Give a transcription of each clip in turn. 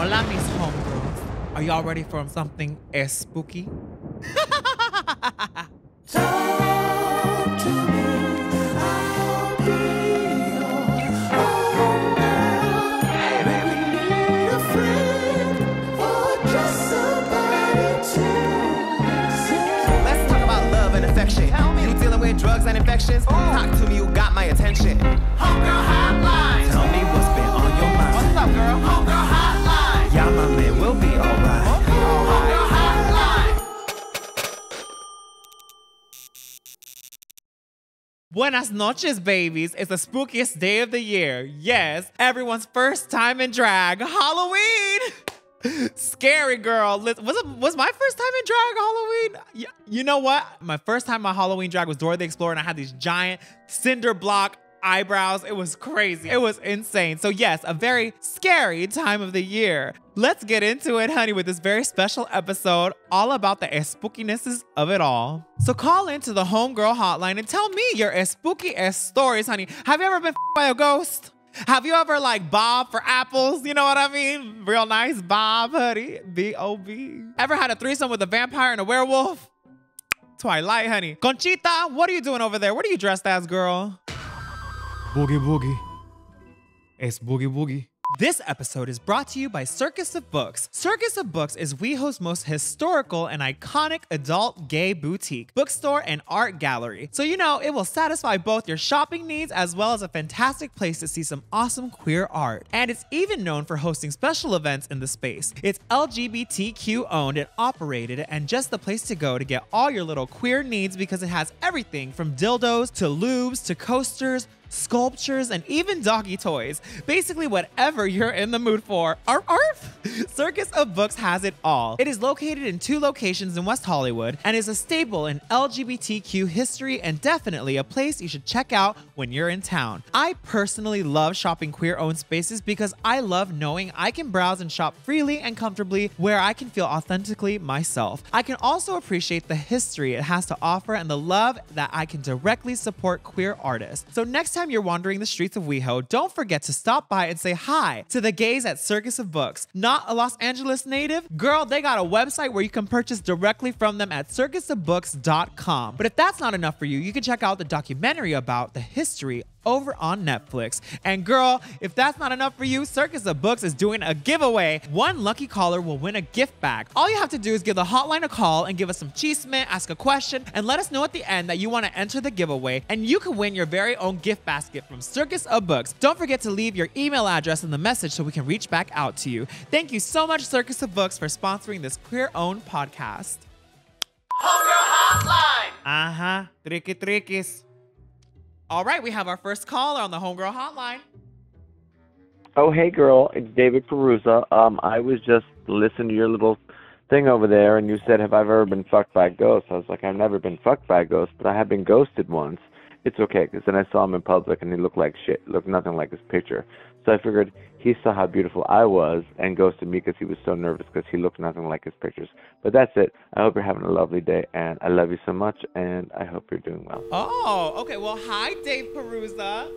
Hola, mis homegirls. Are y'all ready for something spooky? Talk to me, I'll be your homegirl. Hey, baby, need a friend or just somebody to listen. Let's talk about love and affection. You dealing with drugs and infections? Talk to me, you got my attention. Homegirl Hotline. Tell me what's been on your mind. What's up, girl? Homegirl Hotline. Yeah, my man, we'll be alright. Homegirl Hotline. Buenas noches, babies. It's the spookiest day of the year. Yes, everyone's first time in drag. Halloween! Scary, girl. Was my first time in drag Halloween? You know what? My first time on Halloween drag was Dora the Explorer, and I had these giant cinder block eyebrows. It was crazy. It was insane. So yes, a very scary time of the year. Let's get into it, honey, with this very special episode all about the spookinesses of it all. So call into the Homegirl Hotline and tell me your spooky stories, honey. Have you ever been by a ghost? Have you ever like Bob for apples? You know what I mean? Real nice Bob, honey. B-O-B. Ever had a threesome with a vampire and a werewolf? Twilight, honey. Conchita, what are you doing over there? What are you dressed as, girl? Boogie Boogie. It's Boogie Boogie. This episode is brought to you by Circus of Books. Circus of Books is WeHo's most historical and iconic adult gay boutique, bookstore, and art gallery. So you know it will satisfy both your shopping needs as well as a fantastic place to see some awesome queer art. And it's even known for hosting special events in the space. It's LGBTQ owned and operated and just the place to go to get all your little queer needs because it has everything from dildos to lubes to coasters, sculptures, and even doggy toys. Basically, whatever you're in the mood for. Arf, arf. Circus of Books has it all. It is located in 2 locations in West Hollywood and is a staple in LGBTQ history and definitely a place you should check out when you're in town. I personally love shopping queer-owned spaces because I love knowing I can browse and shop freely and comfortably where I can feel authentically myself. I can also appreciate the history it has to offer and the love that I can directly support queer artists. So next time you're wandering the streets of WeHo, don't forget to stop by and say hi to the gays at Circus of Books. Not a Los Angeles native? Girl, they got a website where you can purchase directly from them at circusofbooks.com. But if that's not enough for you, you can check out the documentary about the history over on Netflix. And girl, if that's not enough for you, Circus of Books is doing a giveaway. One lucky caller will win a gift bag. All you have to do is give the hotline a call and give us some chisme, ask a question, and let us know at the end that you want to enter the giveaway, and you can win your very own gift basket from Circus of Books. Don't forget to leave your email address in the message so we can reach back out to you. Thank you so much, Circus of Books, for sponsoring this queer-owned podcast. Homegirl Hotline. Uh-huh. Tricky trickies. All right, we have our first caller on the Homegirl Hotline. Oh, hey, girl. It's David Perusa. I was just listening to your little thing over there, and you said, have I ever been fucked by a ghost? I was like, I've never been fucked by a ghost, but I have been ghosted once. It's okay, because then I saw him in public, and he looked like shit. Looked nothing like his picture. So I figured he saw how beautiful I was and ghosted me because he was so nervous because he looked nothing like his pictures. But that's it. I hope you're having a lovely day, and I love you so much, and I hope you're doing well. Oh, okay. Well, hi, Dave Perusa.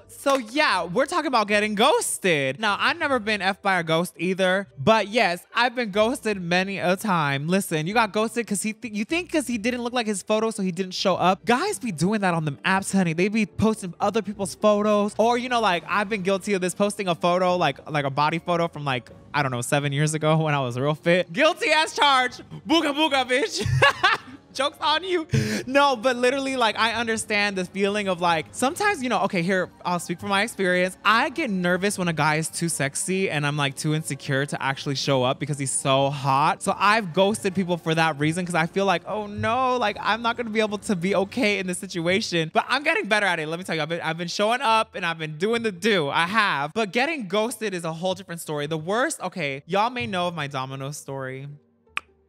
So yeah, we're talking about getting ghosted. Now, I've never been effed by a ghost either, but yes, I've been ghosted many a time. Listen, you got ghosted because you think because he didn't look like his photo, so he didn't show up. Guys be doing that on them apps, honey. They be posting other people's photos, or you know, like I've been guilty of this, posting a photo, like a body photo from like, I don't know, 7 years ago when I was real fit. Guilty as charged. Booga booga, bitch. Joke's on you. No, but literally, like, I understand this feeling of like, sometimes, you know, okay, here, I'll speak from my experience. I get nervous when a guy is too sexy and I'm like too insecure to actually show up because he's so hot. So I've ghosted people for that reason because I feel like, oh no, like I'm not gonna be able to be okay in this situation. But I'm getting better at it. Let me tell you, I've been showing up and I've been doing the do. I have. But getting ghosted is a whole different story. The worst, okay, y'all may know of my Domino's story.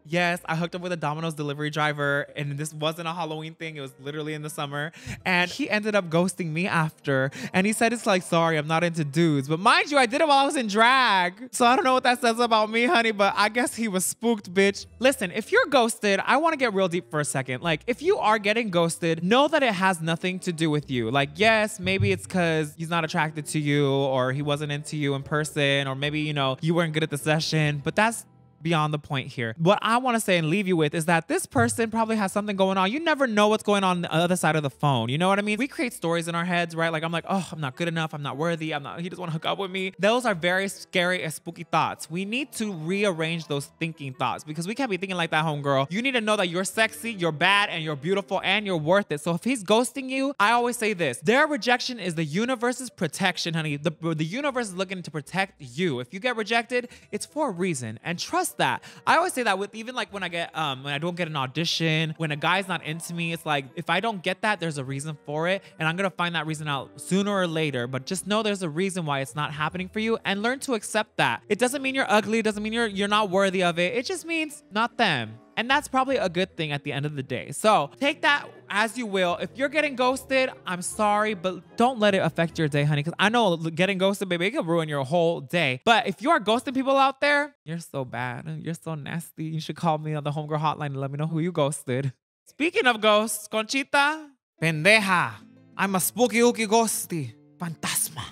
Yes, I hooked up with a Domino's delivery driver, and this wasn't a Halloween thing. It was literally in the summer. And he ended up ghosting me after. And he said, it's like, sorry, I'm not into dudes. But mind you, I did it while I was in drag. So I don't know what that says about me, honey, but I guess he was spooked, bitch. Listen, if you're ghosted, I want to get real deep for a second. Like, if you are getting ghosted, know that it has nothing to do with you. Like, yes, maybe it's because he's not attracted to you, or he wasn't into you in person, or maybe, you know, you weren't good at the session, but that's beyond the point here. What I want to say and leave you with is that this person probably has something going on. You never know what's going on the other side of the phone. You know what I mean? We create stories in our heads, right? Like, I'm like, oh, I'm not good enough. I'm not worthy. He doesn't want to hook up with me. Those are very scary and spooky thoughts. We need to rearrange those thinking thoughts, because we can't be thinking like that, homegirl. You need to know that you're sexy, you're bad, and you're beautiful, and you're worth it. So if he's ghosting you, I always say this: their rejection is the universe's protection, honey. The universe is looking to protect you. If you get rejected, it's for a reason, and trust that. I always say that with even like when I don't get an audition, when a guy's not into me, it's like, if I don't get that, there's a reason for it, and I'm gonna find that reason out sooner or later. But just know there's a reason why it's not happening for you, and learn to accept that. It doesn't mean you're ugly, it doesn't mean you're not worthy of it. It just means not them. And that's probably a good thing at the end of the day. So take that as you will. If you're getting ghosted, I'm sorry, but don't let it affect your day, honey. Because I know getting ghosted, baby, it can ruin your whole day. But if you are ghosting people out there, you're so bad. You're so nasty. You should call me on the Homegirl Hotline and let me know who you ghosted. Speaking of ghosts, Conchita, pendeja. I'm a spooky ooky ghosty. Fantasma.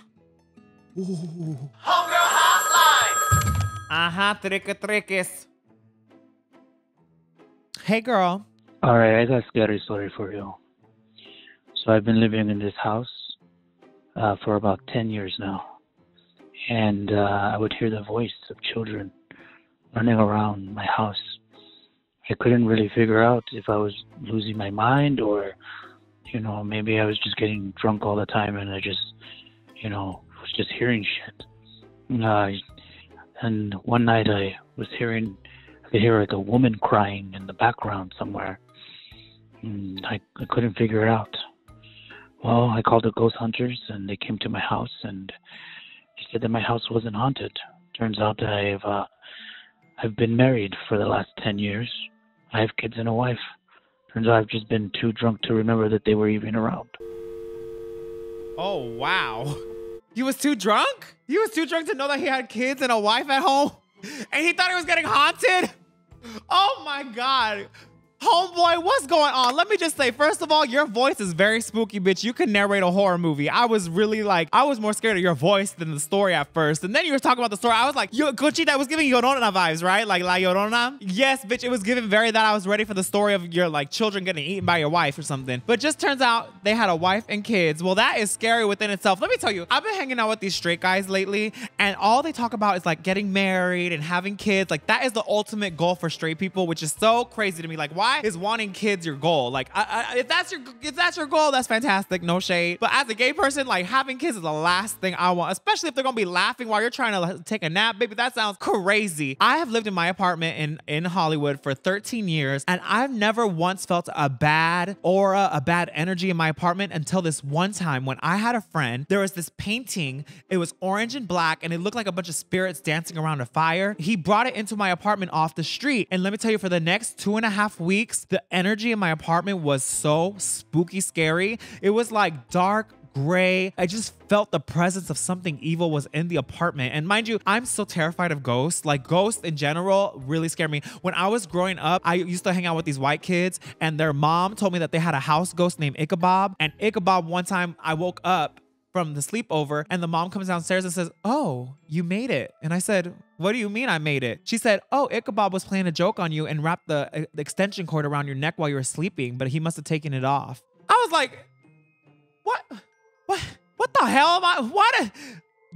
Ooh. Homegirl Hotline! Aha, trickes. Hey, girl. All right, I got a scary story for you. So I've been living in this house for about 10 years now. And I would hear the voice of children running around my house. I couldn't really figure out if I was losing my mind, or, you know, maybe I was just getting drunk all the time and I just, you know, was just hearing shit. And one night I could hear like a woman crying in the background somewhere. I couldn't figure it out. Well, I called the ghost hunters and they came to my house and they said that my house wasn't haunted. Turns out that I've been married for the last 10 years. I have kids and a wife. Turns out I've just been too drunk to remember that they were even around. Oh, wow. He was too drunk? He was too drunk to know that he had kids and a wife at home? And he thought he was getting haunted? Oh my God. Homeboy, what's going on? Let me just say, first of all, your voice is very spooky, bitch. You can narrate a horror movie. I was more scared of your voice than the story at first. And then you were talking about the story. I was like, Conchita was giving Llorona vibes, right? Like La Llorona? Yes, bitch, it was giving very that. I was ready for the story of your like children getting eaten by your wife or something. But just turns out they had a wife and kids. Well, that is scary within itself. Let me tell you, I've been hanging out with these straight guys lately, and all they talk about is like getting married and having kids. Like, that is the ultimate goal for straight people, which is so crazy to me. Like, why is wanting kids your goal? Like, if that's your goal, that's fantastic, no shade. But as a gay person, like, having kids is the last thing I want, especially if they're gonna be laughing while you're trying to like, take a nap. Baby, that sounds crazy. I have lived in my apartment in Hollywood for 13 years, and I've never once felt a bad aura, a bad energy in my apartment until this one time when I had a friend. There was this painting. It was orange and black, and it looked like a bunch of spirits dancing around a fire. He brought it into my apartment off the street, and let me tell you, for the next 2.5 weeks, the energy in my apartment was so spooky scary. It was like dark gray. I just felt the presence of something evil was in the apartment. And mind you, I'm so terrified of ghosts. Like, ghosts in general really scare me. When I was growing up, I used to hang out with these white kids, and their mom told me that they had a house ghost named Ichabod. And Ichabod, one time I woke up from the sleepover, and the mom comes downstairs and says, "Oh, you made it." And I said, "What do you mean I made it?" She said, "Oh, Ichabod was playing a joke on you and wrapped the extension cord around your neck while you were sleeping, but he must have taken it off." I was like, what the hell am I? What?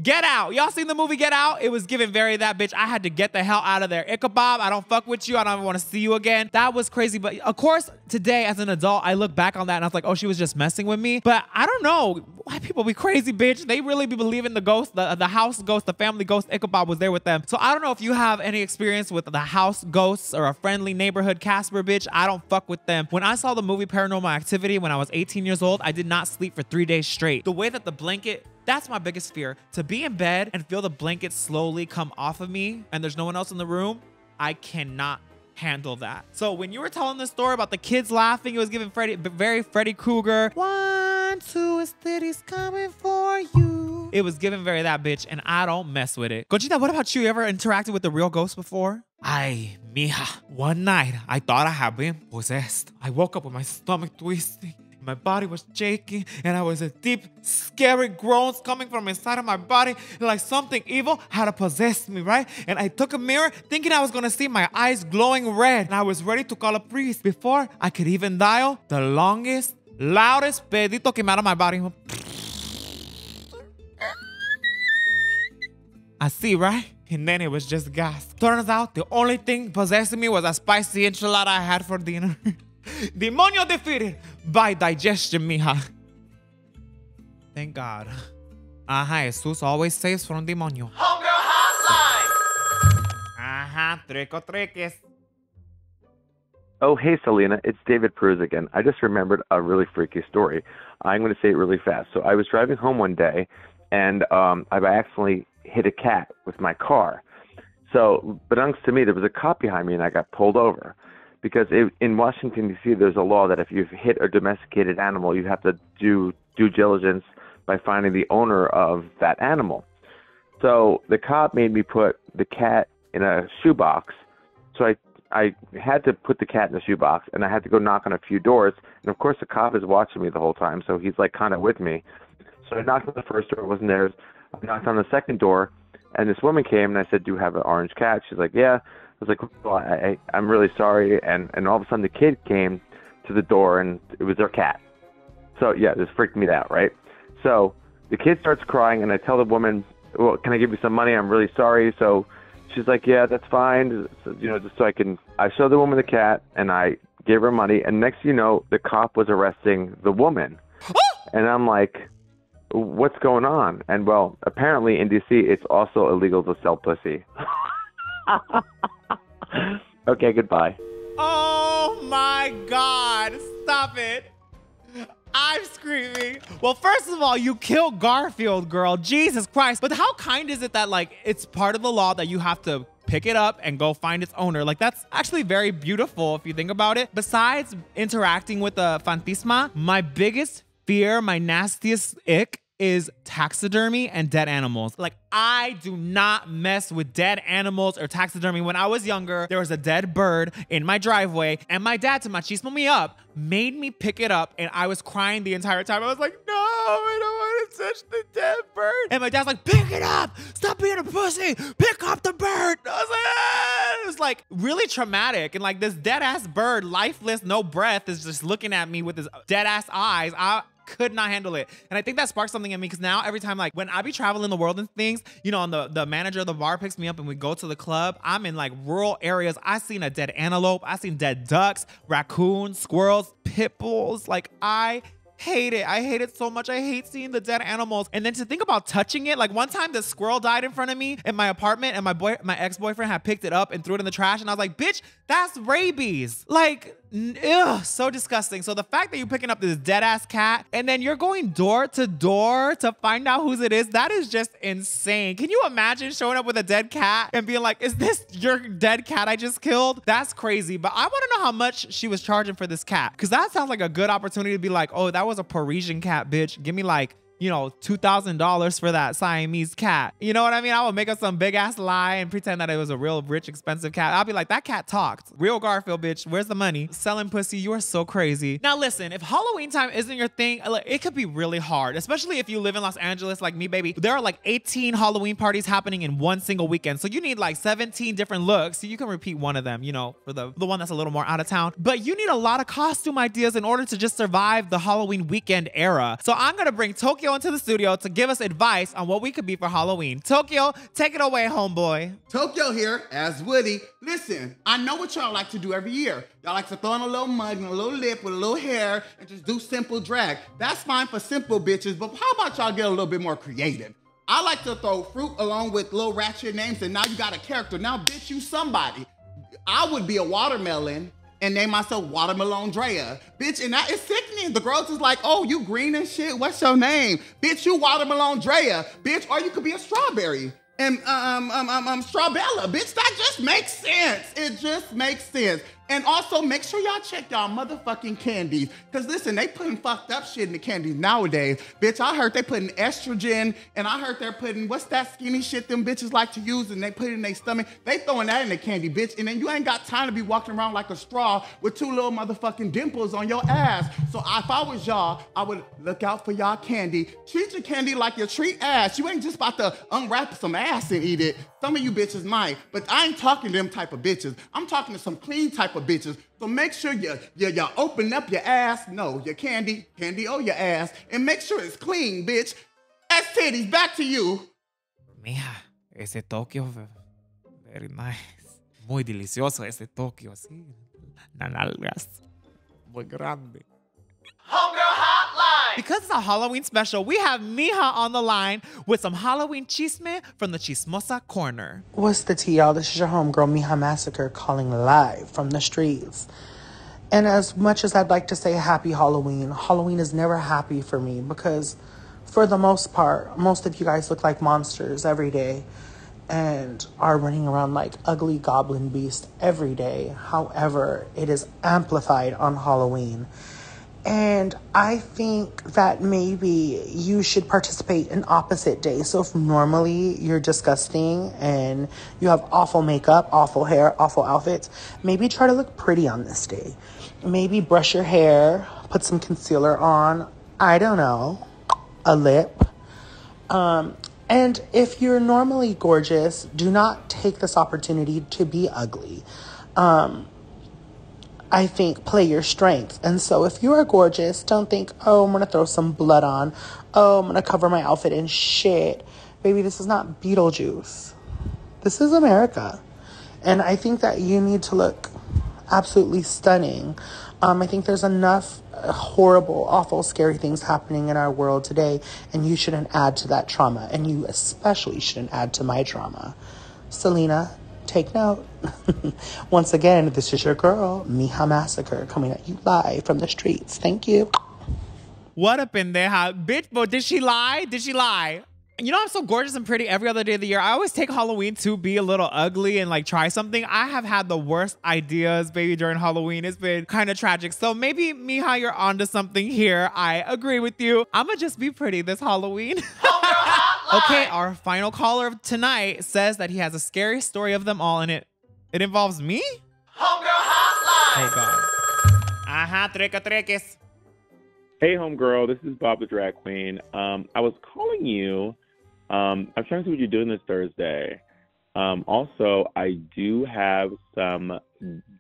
Get Out. Y'all seen the movie Get Out? It was giving very that, bitch. I had to get the hell out of there. Ichabod, I don't fuck with you. I don't even want to see you again. That was crazy. But of course, today as an adult, I look back on that and I was like, oh, she was just messing with me. But I don't know. White people be crazy, bitch. They really be believing the ghost, the house ghost, the family ghost. Ichabod was there with them. So I don't know if you have any experience with the house ghosts or a friendly neighborhood Casper, bitch. I don't fuck with them. When I saw the movie Paranormal Activity when I was 18 years old, I did not sleep for 3 days straight. The way that the blanket, that's my biggest fear. To be in bed and feel the blanket slowly come off of me and there's no one else in the room, I cannot handle that. So when you were telling the story about the kids laughing, it was giving very Freddy Krueger. 1, 2 is titties coming for you. It was giving very that bitch, and I don't mess with it. Conchita, what about you? You ever interacted with the real ghost before? Ay, mija. One night, I thought I had been possessed. I woke up with my stomach twisting. My body was shaking, and I was a deep, scary groans coming from inside of my body, like something evil had possessed me, right? And I took a mirror, thinking I was gonna see my eyes glowing red, and I was ready to call a priest before I could even dial the longest, loudest pedito came out of my body. I see, right? And then it was just gas. Turns out the only thing possessing me was a spicy enchilada I had for dinner. Demonio defeated by digestion, mija. Thank God. Ajá, Jesus always saves from demonio. Homegirl Hotline! Ajá, trico triques. Oh, hey, Salina. It's David Peruz again. I just remembered a really freaky story. I'm going to say it really fast. So I was driving home one day, and I accidentally hit a cat with my car. So, beknownst to me, there was a cop behind me, and I got pulled over. Because in Washington, D.C., there's a law that if you've hit a domesticated animal, you have to do due diligence by finding the owner of that animal. So the cop made me put the cat in a shoebox. So I had to put the cat in the shoebox, and I had to go knock on a few doors. And, of course, the cop is watching me the whole time, so he's, like, kind of with me. So I knocked on the first door. It wasn't theirs. I knocked on the second door, and this woman came, and I said, do you have an orange cat? She's like, yeah. I was like, well, I'm really sorry. And all of a sudden the kid came to the door, and it was their cat. So, yeah, this freaked me out, right? So the kid starts crying, and I tell the woman, well, can I give you some money? I'm really sorry. So she's like, yeah, that's fine. So, just so I showed the woman the cat, and I gave her money. And next you know, the cop was arresting the woman. And I'm like, what's going on? And, well, apparently in D.C., it's also illegal to sell pussy. Okay, goodbye. Oh my God, stop it. I'm screaming. Well, first of all, you killed Garfield, girl. Jesus Christ. But how kind is it that, like, it's part of the law that you have to pick it up and go find its owner? Like, that's actually very beautiful if you think about it. Besides interacting with the fantasma, my biggest fear, my nastiest ick is taxidermy and dead animals. Like, I do not mess with dead animals or taxidermy. When I was younger, there was a dead bird in my driveway, and my dad, to machismo me up, made me pick it up, and I was crying the entire time. I was like, no, I don't want to touch the dead bird. And my dad's like, pick it up. Stop being a pussy. Pick up the bird. I was like, ah. It was like really traumatic. And like this dead ass bird, lifeless, no breath, is just looking at me with his dead ass eyes. I could not handle it. And I think that sparked something in me, because now every time, like when I be traveling the world and things, and the manager of the bar picks me up and we go to the club, I'm in like rural areas. I seen a dead antelope. I seen dead ducks, raccoons, squirrels, pit bulls. Like, I hate it. I hate it so much. I hate seeing the dead animals. And then to think about touching it, like one time the squirrel died in front of me in my apartment, and my ex-boyfriend had picked it up and threw it in the trash, and I was like, bitch, that's rabies. Like, ugh, so disgusting. So the fact that you're picking up this dead ass cat and then you're going door to door to find out whose it is, that is just insane. Can you imagine showing up with a dead cat and being like, is this your dead cat I just killed? That's crazy. But I want to know how much she was charging for this cat, because that sounds like a good opportunity to be like, oh, that was a Parisian cat, bitch. Give me like, $2,000 for that Siamese cat. You know what I mean? I would make up some big ass lie and pretend that it was a real rich, expensive cat. I'll be like, that cat talked. Real Garfield, bitch. Where's the money? Selling pussy, you are so crazy. Now listen, if Halloween time isn't your thing, it could be really hard, especially if you live in Los Angeles like me, baby. There are like 18 Halloween parties happening in one single weekend. So you need like 17 different looks. So you can repeat one of them, for the one that's a little more out of town. But you need a lot of costume ideas in order to just survive the Halloween weekend era. So I'm gonna bring Tokyo into the studio to give us advice on what we could be for Halloween. Tokyo, take it away, homeboy. Tokyo here, as Woody. Listen, I know what y'all like to do every year. Y'all like to throw in a little mug and a little lip with a little hair and just do simple drag. That's fine for simple bitches, but how about y'all get a little bit more creative? I like to throw fruit along with little ratchet names, and now you got a character. Now, bitch, you somebody. I would be a watermelon and name myself Watermelon Drea. Bitch, and that is sickening. The girls is like, oh, you green and shit? What's your name? Bitch, you Watermelon Drea. Bitch, or you could be a strawberry. and Strawbella, bitch. That just makes sense. It just makes sense. And also, make sure y'all check y'all motherfucking candies. Because listen, they putting fucked up shit in the candies nowadays. Bitch, I heard they putting estrogen, and I heard they're putting, what's that skinny shit them bitches like to use, and they put it in their stomach. They throwing that in the candy, bitch. And then you ain't got time to be walking around like a straw with 2 little motherfucking dimples on your ass. So if I was y'all, I would look out for y'all candy. Treat your candy like you treat ass. You ain't just about to unwrap some ass and eat it. Some of you bitches might, but I ain't talking to them type of bitches. I'm talking to some clean type of bitches. So make sure you open up your ass, no, your candy or your ass, and make sure it's clean, bitch. Ass titties, back to you. Mija, ese Tokio, very nice. Muy delicioso ese Tokio, sí. Nalgas, muy grande. Homegirl Hotline. Because it's a Halloween special, we have Mija on the line with some Halloween chisme from the Chismosa Corner. What's the tea, y'all? This is your homegirl, Mija Massacre, calling live from the streets. And as much as I'd like to say happy Halloween, Halloween is never happy for me because for the most part, most of you guys look like monsters every day and are running around like ugly goblin beasts every day. However, it is amplified on Halloween. And I think that maybe you should participate in opposite days. So if normally you're disgusting and you have awful makeup, awful hair, awful outfits, maybe try to look pretty on this day. Maybe brush your hair, put some concealer on, I don't know, a lip. And if you're normally gorgeous, do not take this opportunity to be ugly. I think play your strength. And so if you are gorgeous, don't think, oh, I'm going to throw some blood on. Oh, I'm going to cover my outfit in shit. Baby, this is not Beetlejuice. This is America. And I think that you need to look absolutely stunning. I think there's enough horrible, awful, scary things happening in our world today, and you shouldn't add to that trauma. And you especially shouldn't add to my trauma. Salina, take note. Once again, this is your girl, Mija Massacre, coming at you live from the streets. Thank you. What a pendeja. Bitch, but did she lie? Did she lie? You know, I'm so gorgeous and pretty every other day of the year. I always take Halloween to be a little ugly and like try something. I have had the worst ideas, baby, during Halloween. It's been kind of tragic. So maybe, Mija, you're onto something here. I agree with you. I'm going to just be pretty this Halloween. Okay, our final caller of tonight says that he has a scary story of them all, and it involves me? Homegirl Hotline. Oh, God. Aha, treques. Hey, homegirl, this is Bob the Drag Queen. I was calling you. I'm trying to see what you're doing this Thursday. Also, I do have some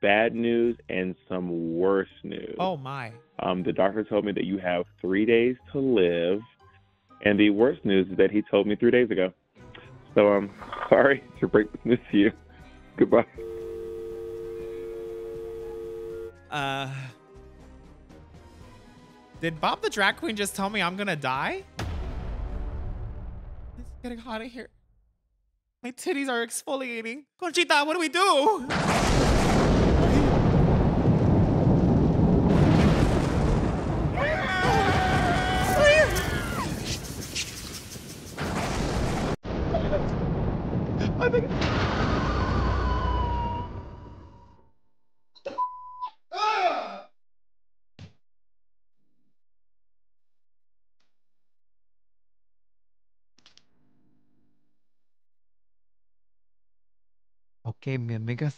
bad news and some worse news. Oh, my. The doctor told me that you have 3 days to live. And the worst news is that he told me 3 days ago. So I'm sorry to break this news to you. Goodbye. Did Bob the Drag Queen just tell me I'm gonna die? It's getting hot in here. My titties are exfoliating. Conchita, what do we do? Okay, mi amigas.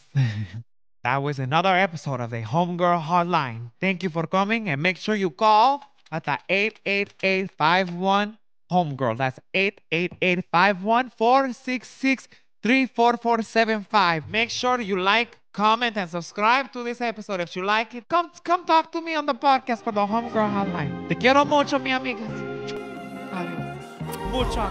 That was another episode of the Homegirl Hotline. Thank you for coming, and make sure you call at the 888-51 Homegirl. That's 888-51-466-34475. Make sure you like, comment, and subscribe to this episode. If you like it, come talk to me on the podcast for the Homegirl Hotline. Te quiero mucho, mi amigas. Adiós. Mucho.